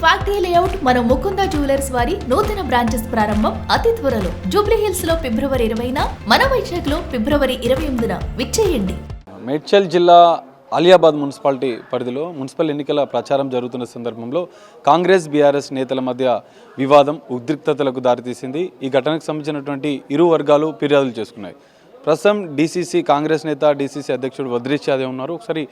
Factory layout మన Mukunda jewellers వారి నూతన బ్రాంచెస్ ప్రారంభం అతి త్వరలో జూబ్లీ హిల్స్ లో ఫిబ్రవరి 20న, మన వైజాగ్ లో ఫిబ్రవరి 28న విచ్చేయండి. మేడ్చల్ జిల్లా అలియాబాద్ మున్సిపాలిటీ పరిధిలో మున్సిపల్ ఎన్నికల ప్రచారం జరుగుతున్న సందర్భంలో కాంగ్రెస్ బీఆర్ఎస్ నేతల మధ్య వివాదం ఉద్రిక్తతలకు దారితీసింది. ఈ ఘటనకు సంబంధించినటువంటి ఇరు వర్గాలు ఫిర్యాదులు చేసుకున్నాయి. ప్రస్తుతం డీసీసీ కాంగ్రెస్ నేత డీసీసీ అధ్యక్షుడు వజ్రేష్ యాదవ్ ఉన్నారు. ఒకసారి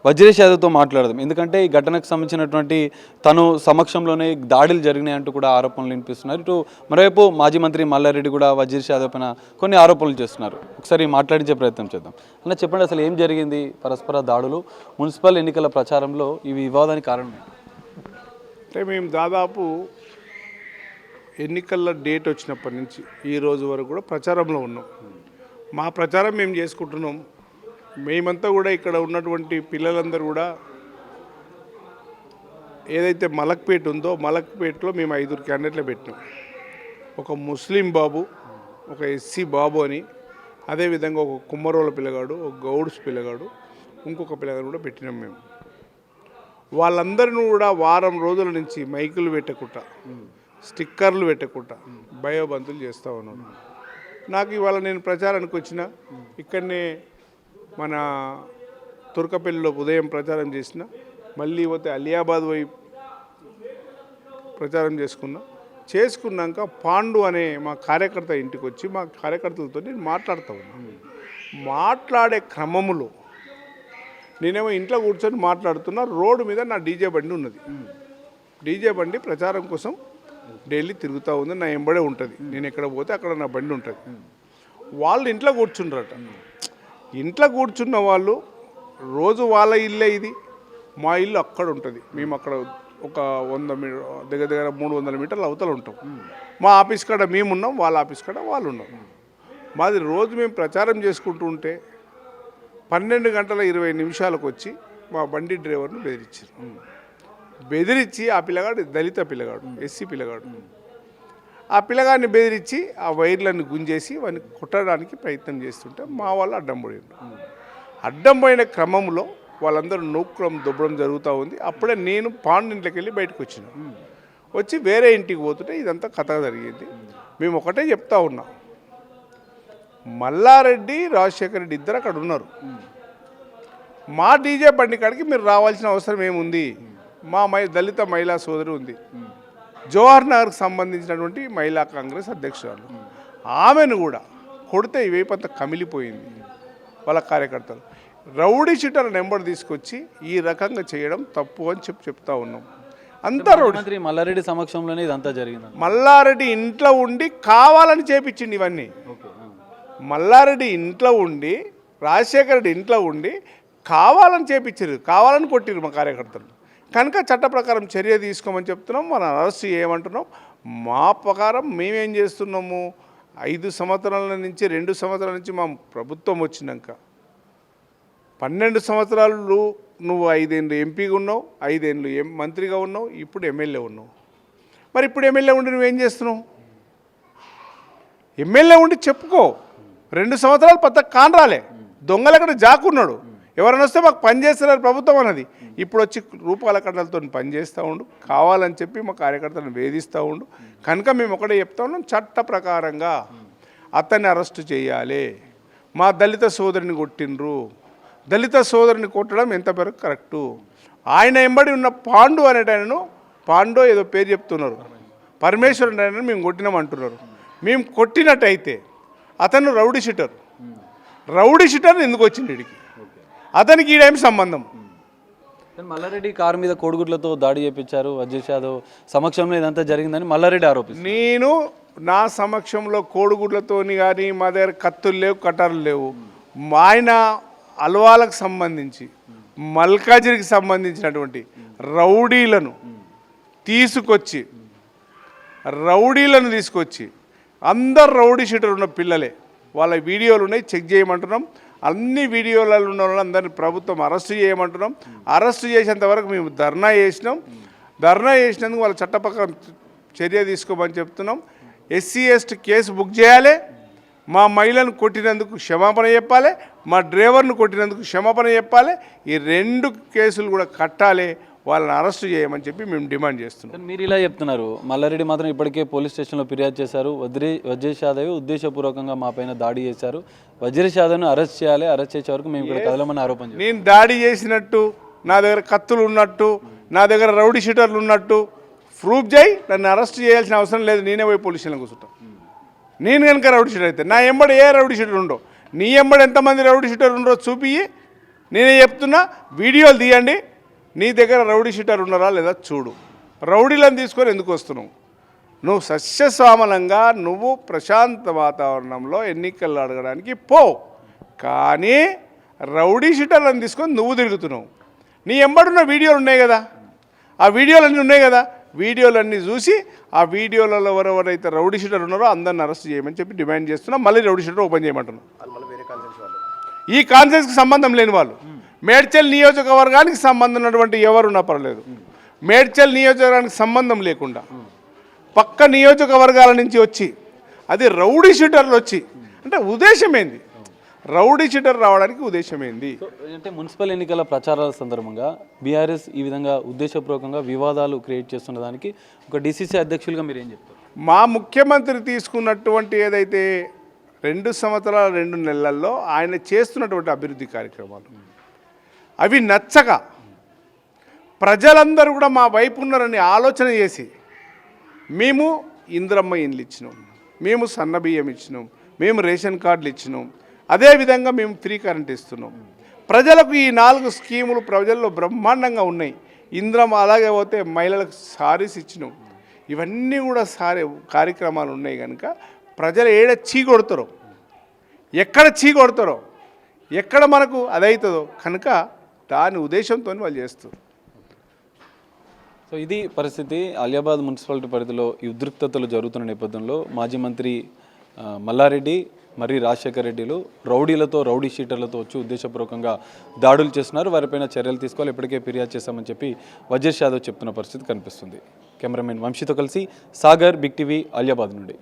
వజ్రేష్ యాదవ్తో మాట్లాడదాం. ఎందుకంటే ఈ ఘటనకు సంబంధించినటువంటి తను సమక్షంలోనే దాడులు జరిగినాయంటూ కూడా ఆరోపణలు వినిపిస్తున్నారు. ఇటు మరోవైపు మాజీ మంత్రి మల్లారెడ్డి కూడా వజ్రేష్ యాదవ్ పైన కొన్ని ఆరోపణలు చేస్తున్నారు. ఒకసారి మాట్లాడించే ప్రయత్నం చేద్దాం. అన్న, చెప్పండి, అసలు ఏం జరిగింది? పరస్పర దాడులు మున్సిపల్ ఎన్నికల ప్రచారంలో ఈ వివాదానికి కారణం అంటే మేము దాదాపు ఎన్నికల డేట్ వచ్చినప్పటి నుంచి ఈ రోజు వరకు కూడా ప్రచారంలో ఉన్నాం. మా ప్రచారం మేము చేసుకుంటున్నాం. మేమంతా కూడా ఇక్కడ ఉన్నటువంటి పిల్లలందరూ కూడా ఏదైతే మలక్పేట ఉందో మలక్పేటలో మేము 5 క్యాండిడేట్లు పెట్టినాం. ఒక ముస్లిం బాబు, ఒక ఎస్సీ బాబు అని, అదేవిధంగా ఒక కుమ్మరోళ్ళ పిల్లగాడు, ఒక గౌడ్స్ పిల్లగాడు, ఇంకొక పిల్లగాడు కూడా పెట్టినాం మేము. వాళ్ళందరినీ కూడా వారం రోజుల నుంచి మైకులు పెట్టకుండా, స్టిక్కర్లు పెట్టకుండా భయబంతులు చేస్తూ ఉన్నాడు. నాకు ఇవాళ నేను ప్రచారానికి వచ్చిన ఇక్కడనే మన తుర్కపల్లిలో ఉదయం ప్రచారం చేసిన, మళ్ళీ పోతే అలియాబాద్ వైపు ప్రచారం చేసుకున్నాక పాండు అనే మా కార్యకర్త ఇంటికి వచ్చి మా కార్యకర్తలతో నేను మాట్లాడుతూ ఉన్నాను. మాట్లాడే క్రమములో నేనేమో ఇంట్లో కూర్చొని మాట్లాడుతున్నా. రోడ్డు మీద నా డీజే బండి ఉన్నది. డీజే బండి ప్రచారం కోసం డైలీ తిరుగుతూ ఉంది. నా ఎంబడే ఉంటుంది. నేను ఎక్కడ పోతే అక్కడ నా బండి ఉంటుంది. వాళ్ళు ఇంట్లో కూర్చుండ్రట. ఇంట్లో కూర్చున్న వాళ్ళు రోజు వాళ్ళ ఇల్లే ఇది, మా ఇల్లు అక్కడ ఉంటుంది. మేము అక్కడ ఒక 100 దగ్గర 300 మీటర్లు అవతల ఉంటాం. మా ఆఫీస్ కాడ మేమున్నాం, వాళ్ళ ఆఫీస్ కాడ వాళ్ళు ఉన్నాం. మాది రోజు మేము ప్రచారం చేసుకుంటూ ఉంటే 12 గంటల 20 నిమిషాలకు వచ్చి మా బండి డ్రైవర్ను బెదిరించి ఆ పిల్లగాడు దళిత పిల్లగాడు, ఎస్సీ పిల్లగాడు, ఆ పిల్లగాడిని బెదిరించి ఆ వైర్లను గుంజేసి వాడిని కొట్టడానికి ప్రయత్నం చేస్తుంటే మా వాళ్ళు అడ్డం పోయిన క్రమంలో వాళ్ళందరూ నూక్కడం దొబ్బడం జరుగుతూ ఉంది. అప్పుడే నేను పాండు ఇంట్లోకి వెళ్ళి బయటకు వచ్చి వేరే ఇంటికి పోతుంటే ఇదంతా కథ జరిగింది. మేము ఒకటే చెప్తా ఉన్నాం, మల్లారెడ్డి రాజశేఖర రెడ్డి ఇద్దరు అక్కడ ఉన్నారు. మా డీజే బండి కాడికి మీరు రావాల్సిన అవసరం ఏముంది? మా దళిత మహిళా సోదరి ఉంది, జవహర్ నగర్కి సంబంధించినటువంటి మహిళా కాంగ్రెస్ అధ్యక్షురాలు, ఆమెను కూడా కొడితే ఈ వైపంతా కమిలిపోయింది. వాళ్ళ కార్యకర్తలు రౌడీ షీటర్ నెంబర్ తీసుకొచ్చి ఈ రకంగా చేయడం తప్పు అని చెప్తా ఉన్నాం. అంతా రౌడీ. మల్లారెడ్డి సమక్షంలోనే ఇదంతా జరిగింది. మల్లారెడ్డి ఇంట్లో ఉండి కావాలని చేపించింది ఇవన్నీ. మల్లారెడ్డి ఇంట్లో ఉండి, రాజశేఖర రెడ్డి ఇంట్లో ఉండి కావాలని చేపించారు, కావాలని కొట్టిరు మా కార్యకర్తలు. కనుక చట్ట ప్రకారం చర్య తీసుకోమని చెప్తున్నాం. మనం అరెస్ట్ చేయమంటున్నాం. మా ప్రకారం మేమేం చేస్తున్నాము, 5 సంవత్సరాల నుంచి 2 సంవత్సరాల నుంచి మా ప్రభుత్వం వచ్చినాక 12 సంవత్సరాలు నువ్వు 5 ఏళ్ళు ఎంపీగా ఉన్నావు, 5 ఏళ్ళు మంత్రిగా ఉన్నావు, ఇప్పుడు ఎమ్మెల్యే ఉన్నావు. మరి ఇప్పుడు ఎమ్మెల్యే ఉండి నువ్వేం చేస్తున్నావు? ఎమ్మెల్యే ఉండి చెప్పుకో. 2 సంవత్సరాలు పెద్ద కానరాలే, దొంగలు అక్కడ జాకున్నాడు. ఎవరైనా వస్తే మాకు పని చేస్తున్నారు ప్రభుత్వం అన్నది. ఇప్పుడు వచ్చి రూపాయల కట్టలతో పనిచేస్తూ ఉండు, కావాలని చెప్పి మా కార్యకర్తలను వేధిస్తూ ఉండు. కనుక మేము ఒకటే చెప్తా ఉన్నాం, చట్ట ప్రకారంగా అతన్ని అరెస్టు చేయాలి. మా దళిత సోదరిని కొట్టిండ్రు, దళిత సోదరిని కొట్టడం ఎంతవరకు కరెక్టు? ఆయన ఎంబడి ఉన్న పాండు అనేటైనను, పాండో ఏదో పేరు చెప్తున్నారు, పరమేశ్వరుడు అనేటైనా మేము కొట్టినామంటున్నారు. మేము కొట్టినట్టయితే అతను రౌడీ షీటర్ ఎందుకు వచ్చింది ఇడికి? అతనికి ఈడేం సంబంధం? మల్లారెడ్డి కారు మీద కోడిగుడ్లతో దాడి చేయించారు, వజ్రేష్ యాదవ్ సమక్షంలో ఇదంతా జరిగిందని మల్లారెడ్డి ఆరోపిస్తారు. నేను నా సమక్షంలో కోడిగుడ్లతోని కానీ, మా దగ్గర కత్తులు లేవు, కటార్లు లేవు. ఆయన అల్వాలకు సంబంధించి, మల్కాజిరికి సంబంధించినటువంటి రౌడీలను తీసుకొచ్చి అందరు రౌడీ షీటర్ ఉన్న పిల్లలే, వాళ్ళ వీడియోలు ఉన్నాయి, చెక్ చేయమంటున్నాం. అన్ని వీడియోలలో ఉన్న వాళ్ళందరినీ ప్రభుత్వం అరెస్టు చేయమంటున్నాం. అరెస్టు చేసేంత వరకు మేము ధర్నా చేసినందుకు వాళ్ళ చట్ట ప్రకారం చర్య తీసుకోమని చెప్తున్నాం. ఎస్సీ ఎస్టీ కేసు బుక్ చేయాలి, మా మహిళను కొట్టినందుకు క్షమాపణ చెప్పాలి, మా డ్రైవర్ను కొట్టినందుకు క్షమాపణ చెప్పాలి. ఈ 2 కేసులు కూడా కట్టాలి. వాళ్ళని అరెస్ట్ చేయమని చెప్పి మేము డిమాండ్ చేస్తున్నాం. కానీ మీరు ఇలా చెప్తున్నారు, మల్లారెడ్డి మాత్రం ఇప్పటికే పోలీస్ స్టేషన్లో ఫిర్యాదు చేశారు. వజ్రేష్ యాదవ్ ఉద్దేశపూర్వకంగా మా పైన దాడి చేశారు, వజ్రేష్ యాదవ్ను అరెస్ట్ చేయాలి, అరెస్ట్ చేసే వరకు మేము ఇక్కడ కదలమని ఆరోపణ చేశారు. నేను దాడి చేసినట్టు, నా దగ్గర కత్తులు ఉన్నట్టు, నా దగ్గర రౌడీ షీటర్లు ఉన్నట్టు ప్రూఫ్ చేయి, నన్ను అరెస్ట్ చేయాల్సిన అవసరం లేదు, నేనే పోయి పోలీస్ స్టేషన్లో కూర్చుంటాను. నేను కనుక రౌడీ షీటర్ అయితే నా ఎంబడి ఏ రౌడీ షీటర్ ఉండో, నీ ఎంబడి ఎంతమంది రౌడీ షీటర్ ఉండో చూపియ్యి, నేనే చెప్తున్నా, వీడియోలు తీయండి, నీ దగ్గర రౌడీ షీటర్ ఉన్నారా లేదా చూడు. రౌడీలను తీసుకొని ఎందుకు వస్తున్నావు? నువ్వు సస్యశ్యామలంగా నువ్వు ప్రశాంత వాతావరణంలో ఎన్నికలు అడగడానికి పో, కానీ రౌడీ షీటర్లను తీసుకొని నువ్వు తిరుగుతున్నావు. నీ ఎంబడున్న వీడియోలు ఉన్నాయి కదా, ఆ వీడియోలన్నీ ఉన్నాయి కదా, వీడియోలన్నీ చూసి ఆ వీడియోలలో ఎవరెవరైతే రౌడీ షీటర్ ఉన్నారో అందరిని అరెస్ట్ చేయమని చెప్పి డిమాండ్ చేస్తున్నా. మళ్ళీ రౌడీ షీటర్ ఓపెన్ చేయమంటున్నాం. ఈ కాన్ఫరెన్స్కి సంబంధం లేని వాళ్ళు, మేడ్చల్ నియోజకవర్గానికి సంబంధం ఉన్నటువంటి ఎవరున్నా పర్లేదు, మేడ్చల్ నియోజకవర్గానికి సంబంధం లేకుండా పక్క నియోజకవర్గాల నుంచి వచ్చి, అది రౌడీ షీటర్లు వచ్చి, అంటే ఉద్దేశం ఏంది? రౌడీ షీటర్ రావడానికి ఉద్దేశం ఏంది? అంటే మున్సిపల్ ఎన్నికల ప్రచారాల సందర్భంగా బీఆర్ఎస్ ఈ విధంగా ఉద్దేశపూర్వకంగా వివాదాలు క్రియేట్ చేస్తున్న దానికి ఒక డీసీసీ అధ్యక్షులుగా మీరు ఏం చెప్తారు? మా ముఖ్యమంత్రి తీసుకున్నటువంటి ఏదైతే 2 సంవత్సరాల 2 నెలల్లో ఆయన చేస్తున్నటువంటి అభివృద్ధి కార్యక్రమాలు అవి నచ్చక ప్రజలందరూ కూడా మా వైపు ఉన్నారని ఆలోచన చేసి మేము ఇందిరమ్మ ఇండ్లు ఇచ్చినాం, మేము సన్నబియ్యం ఇచ్చినాం, మేము రేషన్ కార్డులు ఇచ్చినాం, అదేవిధంగా మేము ఫ్రీ కరెంట్ ఇస్తున్నాం. ప్రజలకు ఈ 4 స్కీములు ప్రజల్లో బ్రహ్మాండంగా ఉన్నాయి. ఇందిరమ్మ, అలాగే పోతే మహిళలకు సారీస్ ఇచ్చినాం. ఇవన్నీ కూడా కార్యక్రమాలు ఉన్నాయి కనుక ప్రజలు చీకొడతారో, ఎక్కడ చీకొడతారో, ఎక్కడ మనకు అదవుతుందో కనుక దాని ఉద్దేశంతో వాళ్ళు చేస్తారు. సో ఇది పరిస్థితి. ఆలియాబాద్ మున్సిపాలిటీ పరిధిలో ఈ ఉద్రిక్తతలు జరుగుతున్న నేపథ్యంలో మాజీ మంత్రి మల్లారెడ్డి మరి రాజశేఖర్ రెడ్డిలు రౌడీ షీటర్లతో వచ్చి ఉద్దేశపూర్వకంగా దాడులు చేస్తున్నారు. వారిపైన చర్యలు తీసుకోవాలి, ఇప్పటికే ఫిర్యాదు చేశామని చెప్పి వజ్రేష్ యాదవ్ చెప్తున్న పరిస్థితి కనిపిస్తుంది. కెమెరామెన్ వంశీతో కలిసి సాగర్, బిగ్ టీవీ, ఆలియాబాద్ నుండి.